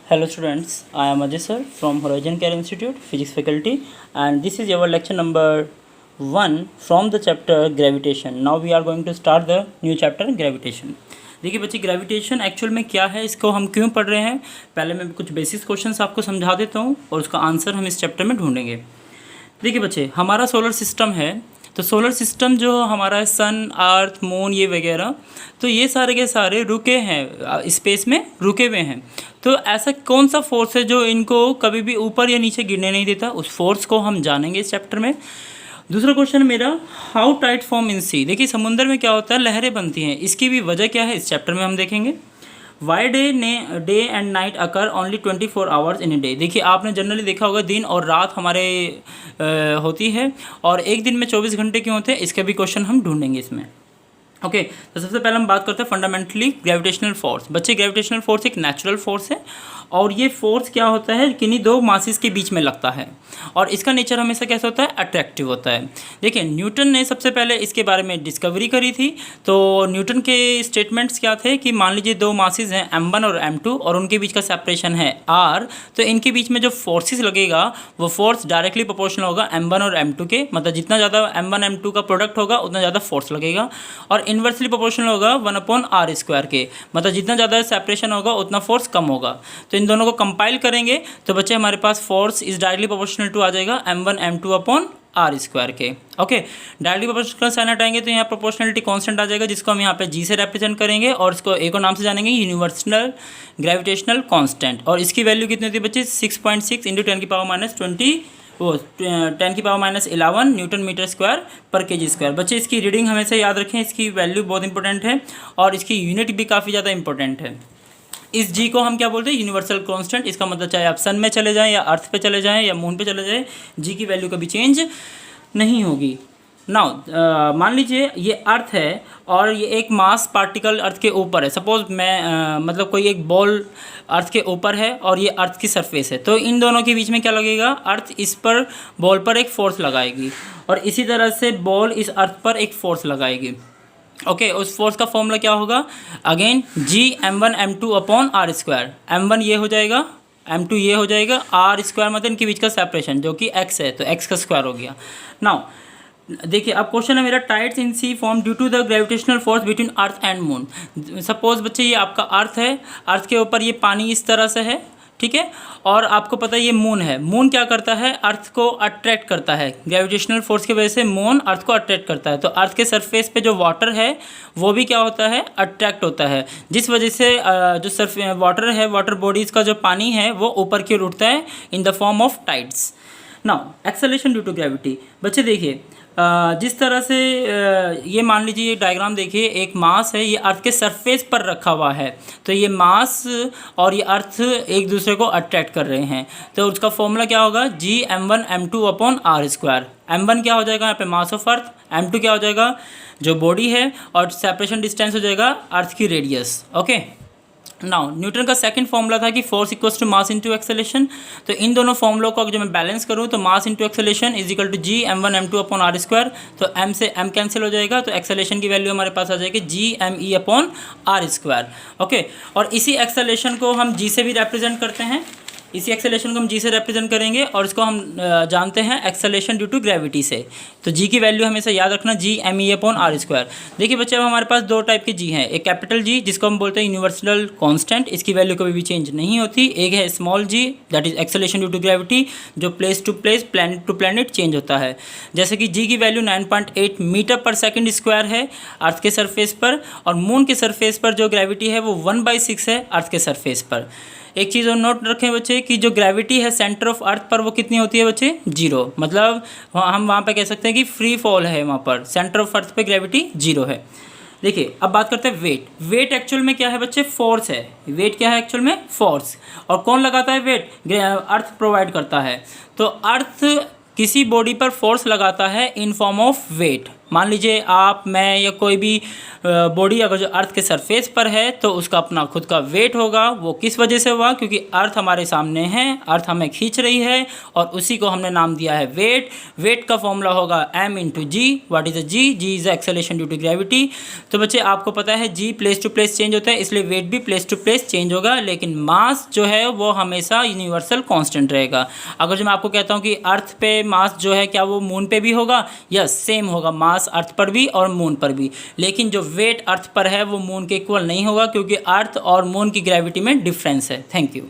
Hello students, I am Ajay sir from Horizon Care Institute, Physics faculty, and this is our lecture number 1 from the chapter Gravitation. Now we are going to start the new chapter Gravitation. देखिए बच्चे gravitation actual में क्या है, इसको हम क्यों पढ़ रहे हैं, पहले मैं कुछ बेसिक क्वेश्चंस आपको समझा देता हूँ और उसका आंसर हम इस चैप्टर में ढूंढेंगे। देखिए बच्चे, हमारा सोलर सिस्टम है, तो सोलर सिस्टम जो हमारा सन, अर्थ, मून ये वगैरह, तो ये सारे के सारे रुके हैं, स्पेस में रुके हुए हैं। तो ऐसा कौन सा फोर्स है जो इनको कभी भी ऊपर या नीचे गिरने नहीं देता, उस फोर्स को हम जानेंगे इस चैप्टर में। दूसरा क्वेश्चन मेरा, हाउ टाइड फॉर्म इन सी। देखिए समुद्र में क्या होता है, लहरें बनती हैं, इसकी भी वजह क्या है इस चैप्टर में हम देखेंगे। Why day and night occur only 24 hours in a day. देखिए आपने जनरली देखा होगा दिन और रात हमारे होती है, और एक दिन में 24 घंटे क्यों होते हैं, इसका भी क्वेश्चन हम ढूंढेंगे इसमें। ओके तो सबसे पहले हम बात करते हैं फंडामेंटली ग्रेविटेशनल फोर्स। बच्चे ग्रेविटेशनल फोर्स एक नेचुरल फोर्स है, और ये फोर्स क्या होता है, किन्हीं दो मासेस के बीच में लगता है, और इसका नेचर हमेशा कैसा होता है, अट्रैक्टिव होता है। देखिए न्यूटन ने सबसे पहले इसके बारे में डिस्कवरी करी थी। तो न्यूटन के स्टेटमेंट्स क्या थे कि मान लीजिए दो मासेस हैं m1 और m2, और उनके बीच का सेपरेशन है r, तो इनके बीच में जो फोर्सेस लगेगा वो फोर्स डायरेक्टली प्रोपोर्शनल होगा m1 और m2 के, मतलब जितना ज़्यादा m1 m2 का प्रोडक्ट होगा उतना ज़्यादा फोर्स लगेगा, और इन्वर्सली प्रोपोर्शनल होगा 1/r² के, मतलब जितना ज़्यादा सेपरेशन होगा उतना फोर्स कम होगा। तो इन दोनों को कंपाइल करेंगे तो बच्चे हमारे पास force is directly proportional to आ जाएगा m1 m2/r² के। ओके, डायरेक्टली प्रोपोर्शनल साइन हटाएंगे तो यहाँ प्रोपोर्शनलिटी कांस्टेंट आ जाएगा, जिसको हम यहाँ पे g से रिप्रेजेंट करेंगे, और इसको एक और नाम से जानेंगे, यूनिवर्सल ग्रेविटेशनल कांस्टेंट। और इसकी वैल्यू कितनी होती है बच्चे, 6.6 × 10⁻11 न्यूटन मीटर स्क्वायर पर kg²। बच्चे इसकी रीडिंग हमेशा याद रखें, इसकी वैल्यू बहुत इंपॉर्टेंट है, और इसकी यूनिट भी काफ़ी ज़्यादा इंपॉर्टेंट है। इस जी को हम क्या बोलते हैं, यूनिवर्सल कांस्टेंट। इसका मतलब चाहे आप सन में चले जाएं या अर्थ पे चले जाएं या मून पे चले जाएं, जी की वैल्यू कभी चेंज नहीं होगी। नाउ मान लीजिए ये अर्थ है और ये एक मास पार्टिकल अर्थ के ऊपर है। सपोज मैं मतलब कोई एक बॉल अर्थ के ऊपर है और ये अर्थ की सरफेस है, तो इन दोनों के बीच में क्या लगेगा, अर्थ इस पर बॉल पर एक फोर्स लगाएगी, और इसी तरह से बॉल इस अर्थ पर एक फोर्स लगाएगी। ओके उस फोर्स का फॉर्मूला क्या होगा, again g m1 m2/r²। m1 ये हो जाएगा, m2 ये हो जाएगा, r² मतलब इनके बीच का सेपरेशन जो कि x है, तो x का स्क्वायर हो गया। नाउ देखिए अब क्वेश्चन है मेरा, tides in sea form due to the gravitational force between earth and moon. Suppose बच्चे ये आपका अर्थ है, अर्थ के ऊपर ये पानी इस तरह से है, ठीक है, और आपको पता है ये मून है। मून क्या करता है, अर्थ को अट्रैक्ट करता है, ग्रेविटेशनल फोर्स की वजह से मून अर्थ को अट्रैक्ट करता है। तो अर्थ के सरफेस पे जो वाटर है वो भी क्या होता है, अट्रैक्ट होता है, जिस वजह से जो वाटर है, वाटर बॉडीज़ का जो पानी है वो ऊपर की ओर उठता है in the form of tides. Now acceleration due to gravity. बच्चे देखिए जिस तरह से ये मान लीजिए, ये डायग्राम देखिए, एक मास है, ये अर्थ के सरफेस पर रखा हुआ है, तो ये मास और ये अर्थ एक दूसरे को अट्रैक्ट कर रहे हैं, तो उसका फॉर्मूला क्या होगा, g m1 m2/r²। m1 क्या हो जाएगा यहाँ पे, मास ऑफ अर्थ, m2 क्या हो जाएगा, जो बॉडी है, और सेपरेशन डिस्टेंस हो जाएगा अर्थ की रेडियस। ओके नाउ न्यूटन का सेकंड फॉर्मूला था कि force equals to mass into acceleration. तो इन दोनों फॉर्मूलों को अगर मैं बैलेंस करूँ तो mass into acceleration is equal to g m1 m2/r²। तो m से m कैंसिल हो जाएगा, तो एक्सेलरेशन की वैल्यू हमारे पास आ जाएगी g m e/r²। ओके, और इसी एक्सेलरेशन को हम g से भी रिप्रेजेंट करते हैं, इसी एक्सेलरेशन को हम जी से रिप्रेजेंट करेंगे, और इसको हम जानते हैं एक्सेलरेशन ड्यू टू ग्रेविटी से। तो जी की वैल्यू हमेशा याद रखना, g m e/r²। देखिए बच्चे अब हमारे पास दो टाइप के जी हैं, एक कैपिटल जी जिसको हम बोलते हैं यूनिवर्सल कांस्टेंट, इसकी वैल्यू कभी भी चेंज नहीं होती। एक है small g, that is acceleration due to gravity, जो place to place, planet to planet change होता है। जैसे कि जी की वैल्यू 9.8 मीटर/सेकंड स्क्वायर है अर्थ के सरफेस पर, और मून के सरफेस पर जो ग्रेविटी है वो 1/6 है अर्थ के सरफेस पर। एक चीज़ और नोट रखें बच्चे कि जो ग्रेविटी है सेंटर ऑफ अर्थ पर वो कितनी होती है बच्चे, 0, मतलब हम वहाँ पे कह सकते हैं कि फ्री फॉल है, वहाँ पर सेंटर ऑफ अर्थ पे ग्रेविटी 0 है। देखिए अब बात करते हैं वेट। वेट एक्चुअल में क्या है बच्चे, फोर्स है। वेट क्या है एक्चुअल में, फोर्स। और कौन लगाता है वेट, अर्थ प्रोवाइड करता है। तो अर्थ किसी बॉडी पर फोर्स लगाता है इन फॉर्म ऑफ वेट। मान लीजिए आप, मैं या कोई भी बॉडी अगर जो अर्थ के सरफेस पर है तो उसका अपना खुद का वेट होगा। वो किस वजह से हुआ? क्योंकि अर्थ हमारे सामने है, अर्थ हमें खींच रही है और उसी को हमने नाम दिया है वेट। वेट का फॉर्मूला होगा m into G. What is a G? G is acceleration due to gravity. तो बच्चे आपको पता है G place to place change होता है, इसलिए वेट भी प्लेस टू प्लेस चेंज होगा, लेकिन मास जो है वो हमेशा यूनिवर्सल कांस्टेंट रहेगा। अगर जो मैं आपको कहता हूँ कि अर्थ पे मास जो है क्या वो मून पे भी होगा? यस, सेम होगा मास अर्थ पर भी और मून पर भी। लेकिन जो वेट अर्थ पर है वो मून के इक्वल नहीं होगा, क्योंकि अर्थ और मून की ग्रेविटी में डिफरेंस है। Thank you.